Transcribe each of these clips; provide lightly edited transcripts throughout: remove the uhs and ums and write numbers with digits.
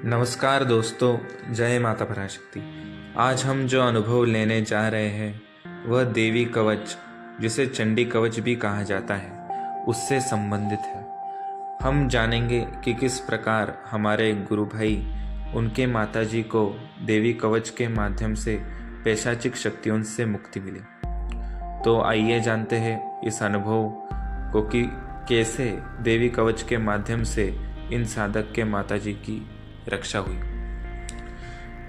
नमस्कार दोस्तों, जय माता पराशक्ति। आज हम जो अनुभव लेने जा रहे हैं वह देवी कवच, जिसे चंडी कवच भी कहा जाता है, उससे संबंधित है। हम जानेंगे कि किस प्रकार हमारे गुरु भाई उनके माताजी को देवी कवच के माध्यम से पैशाचिक शक्तियों से मुक्ति मिली। तो आइए जानते हैं इस अनुभव को कि कैसे देवी कवच के माध्यम से इन साधक के माताजी की रक्षा हुई।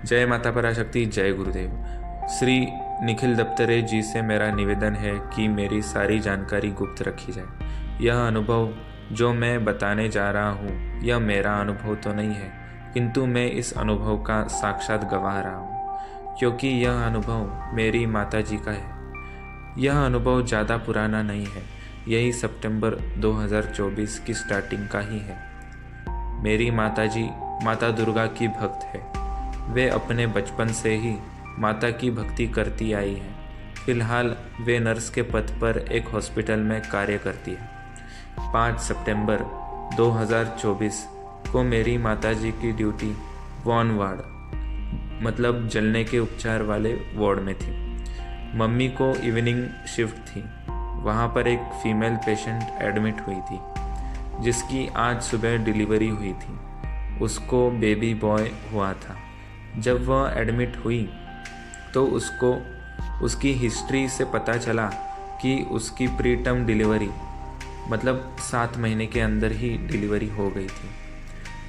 जय माता पराशक्ति, जय गुरुदेव। श्री निखिल दत्तरे जी से मेरा निवेदन है कि मेरी सारी जानकारी गुप्त रखी जाए। यह अनुभव जो मैं बताने जा रहा हूँ यह मेरा अनुभव तो नहीं है, किंतु मैं इस अनुभव का साक्षात गवाह रहा हूँ, क्योंकि यह अनुभव मेरी माता जी का है। यह अनुभव ज़्यादा पुराना नहीं है, यही सितंबर 2024 की स्टार्टिंग का ही है। मेरी माताजी माता दुर्गा की भक्त है। वे अपने बचपन से ही माता की भक्ति करती आई हैं। फिलहाल वे नर्स के पद पर एक हॉस्पिटल में कार्य करती है। 5 सितंबर 2024 को मेरी माताजी की ड्यूटी वॉन वार्ड, मतलब जलने के उपचार वाले वार्ड में थी। मम्मी को इवनिंग शिफ्ट थी। वहाँ पर एक फीमेल पेशेंट एडमिट हुई थी, जिसकी आज सुबह डिलीवरी हुई थी। उसको बेबी बॉय हुआ था। जब वह एडमिट हुई तो उसको उसकी हिस्ट्री से पता चला कि उसकी प्री टर्म डिलीवरी, मतलब 7 महीने के अंदर ही डिलीवरी हो गई थी,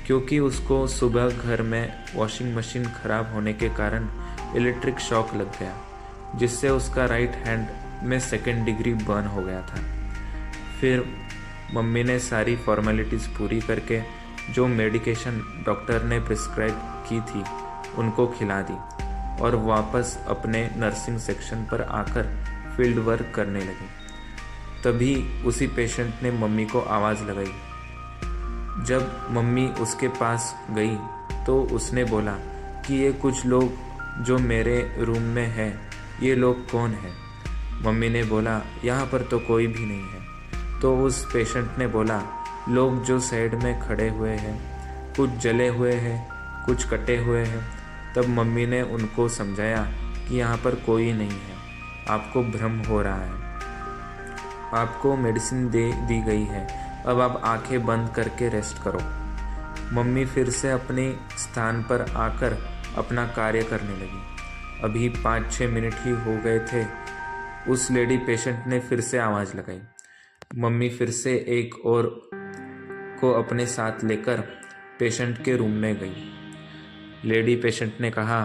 क्योंकि उसको सुबह घर में वॉशिंग मशीन खराब होने के कारण इलेक्ट्रिक शॉक लग गया, जिससे उसका राइट हैंड में 2nd डिग्री बर्न हो गया था। फिर मम्मी ने सारी फॉर्मेलिटीज़ पूरी करके जो मेडिकेशन डॉक्टर ने प्रिस्क्राइब की थी उनको खिला दी और वापस अपने नर्सिंग सेक्शन पर आकर फील्ड वर्क करने लगी। तभी उसी पेशेंट ने मम्मी को आवाज़ लगाई। जब मम्मी उसके पास गई तो उसने बोला कि ये कुछ लोग जो मेरे रूम में हैं, ये लोग कौन हैं? मम्मी ने बोला, यहाँ पर तो कोई भी नहीं है। तो उस पेशेंट ने बोला, लोग जो साइड में खड़े हुए हैं, कुछ जले हुए हैं, कुछ कटे हुए हैं। तब मम्मी ने उनको समझाया कि यहाँ पर कोई नहीं है, आपको भ्रम हो रहा है, आपको मेडिसिन दी गई है, अब आप आंखें बंद करके रेस्ट करो। मम्मी फिर से अपने स्थान पर आकर अपना कार्य करने लगी। अभी 5-6 मिनट ही हो गए थे, उस लेडी पेशेंट ने फिर से आवाज़ लगाई। मम्मी फिर से एक और को अपने साथ लेकर पेशेंट के रूम में गई। लेडी पेशेंट ने कहा,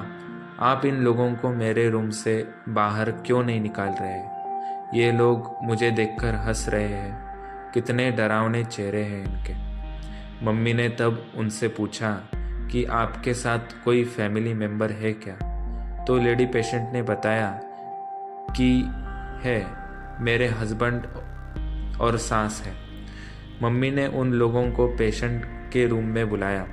आप इन लोगों को मेरे रूम से बाहर क्यों नहीं निकाल रहे? ये लोग मुझे देखकर हंस रहे हैं, कितने डरावने चेहरे हैं इनके। मम्मी ने तब उनसे पूछा कि आपके साथ कोई फैमिली मेम्बर है क्या? तो लेडी पेशेंट ने बताया कि है, मेरे हस्बैंड और सास है। मम्मी ने उन लोगों को पेशेंट के रूम में बुलाया।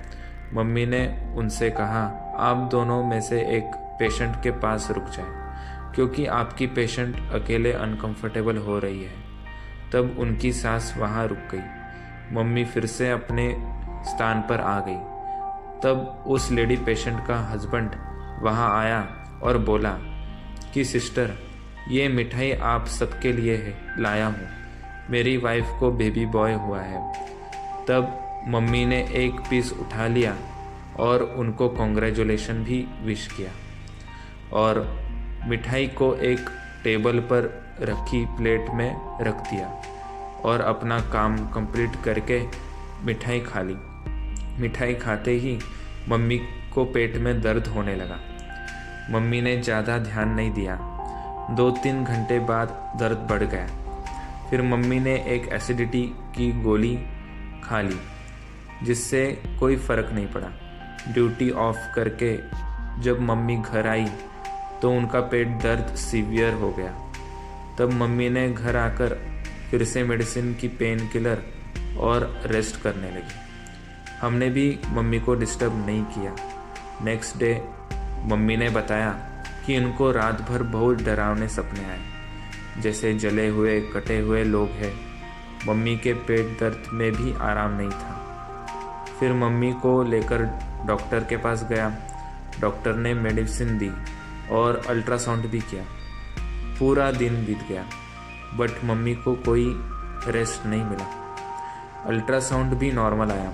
मम्मी ने उनसे कहा, आप दोनों में से एक पेशेंट के पास रुक जाए, क्योंकि आपकी पेशेंट अकेले अनकंफर्टेबल हो रही है। तब उनकी सास वहाँ रुक गई। मम्मी फिर से अपने स्थान पर आ गई। तब उस लेडी पेशेंट का हस्बैंड वहाँ आया और बोला कि सिस्टर, ये मिठाई आप सबके लिए लाया हूँ, मेरी वाइफ को बेबी बॉय हुआ है। तब मम्मी ने एक पीस उठा लिया और उनको कॉन्ग्रेचुलेशन भी विश किया और मिठाई को एक टेबल पर रखी प्लेट में रख दिया और अपना काम कंप्लीट करके मिठाई खा ली। मिठाई खाते ही मम्मी को पेट में दर्द होने लगा। मम्मी ने ज़्यादा ध्यान नहीं दिया। 2-3 घंटे बाद दर्द बढ़ गया। फिर मम्मी ने एक एसिडिटी की गोली खा ली, जिससे कोई फ़र्क नहीं पड़ा। ड्यूटी ऑफ करके जब मम्मी घर आई तो उनका पेट दर्द सीवियर हो गया। तब मम्मी ने घर आकर फिर से मेडिसिन की पेन किलर और रेस्ट करने लगी। हमने भी मम्मी को डिस्टर्ब नहीं किया। नेक्स्ट डे मम्मी ने बताया कि उनको रात भर बहुत डरावने सपने आए, जैसे जले हुए कटे हुए लोग हैं। मम्मी के पेट दर्द में भी आराम नहीं था। फिर मम्मी को लेकर डॉक्टर के पास गया। डॉक्टर ने मेडिसिन दी और अल्ट्रासाउंड भी किया। पूरा दिन बीत गया बट मम्मी को कोई रेस्ट नहीं मिला। अल्ट्रासाउंड भी नॉर्मल आया।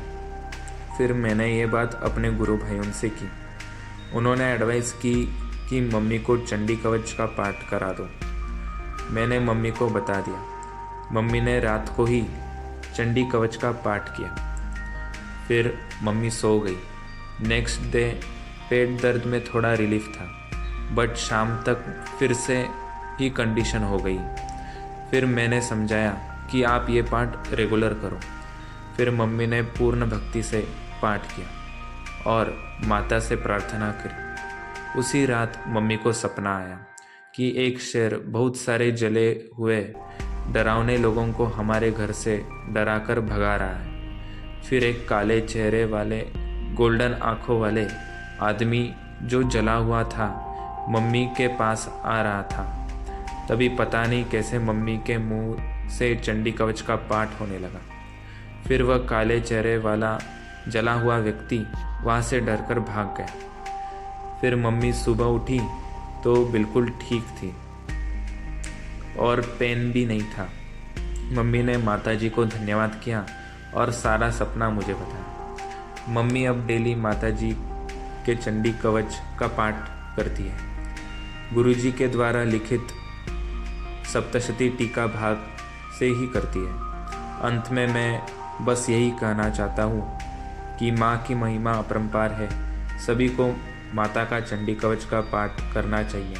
फिर मैंने ये बात अपने गुरु भाइयों से की। उन्होंने एडवाइस की कि मम्मी को चंडी कवच का पाठ करा दो। मैंने मम्मी को बता दिया। मम्मी ने रात को ही चंडी कवच का पाठ किया। फिर मम्मी सो गई। नेक्स्ट डे पेट दर्द में थोड़ा रिलीफ था बट शाम तक फिर से ही कंडीशन हो गई। फिर मैंने समझाया कि आप ये पाठ रेगुलर करो। फिर मम्मी ने पूर्ण भक्ति से पाठ किया और माता से प्रार्थना करी। उसी रात मम्मी को सपना आया कि एक शेर बहुत सारे जले हुए डरावने लोगों को हमारे घर से डराकर भगा रहा है। फिर एक काले चेहरे वाले गोल्डन आँखों वाले आदमी जो जला हुआ था मम्मी के पास आ रहा था। तभी पता नहीं कैसे मम्मी के मुंह से चंडी कवच का पाठ होने लगा। फिर वह काले चेहरे वाला जला हुआ व्यक्ति वहाँ से डरकर भाग गया। फिर मम्मी सुबह उठी तो बिल्कुल ठीक थी और पेन भी नहीं था। मम्मी ने माताजी को धन्यवाद किया और सारा सपना मुझे बताया। मम्मी अब डेली माताजी के चंडी कवच का पाठ करती है। गुरुजी के द्वारा लिखित सप्तशती टीका भाग से ही करती है। अंत में मैं बस यही कहना चाहता हूँ कि माँ की महिमा अपरंपार है। सभी को माता का चंडी कवच का पाठ करना चाहिए।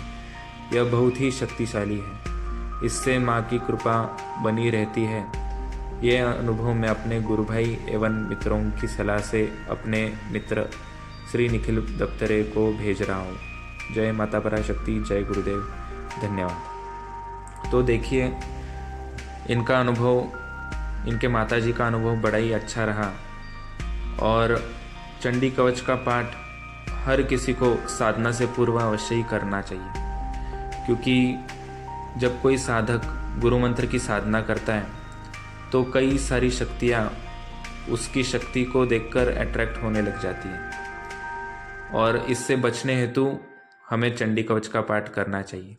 यह बहुत ही शक्तिशाली है। इससे माँ की कृपा बनी रहती है। यह अनुभव मैं अपने गुरु भाई एवं मित्रों की सलाह से अपने मित्र श्री निखिल दफ्तरे को भेज रहा हूँ। जय माता पराशक्ति, जय गुरुदेव, धन्यवाद। तो देखिए, इनका अनुभव, इनके माताजी का अनुभव बड़ा ही अच्छा रहा। और चंडी कवच का पाठ हर किसी को साधना से पूर्व अवश्य ही करना चाहिए, क्योंकि जब कोई साधक गुरु मंत्र की साधना करता है तो कई सारी शक्तियाँ उसकी शक्ति को देखकर अट्रैक्ट होने लग जाती हैं। और इससे बचने हेतु हमें चंडी कवच का पाठ करना चाहिए।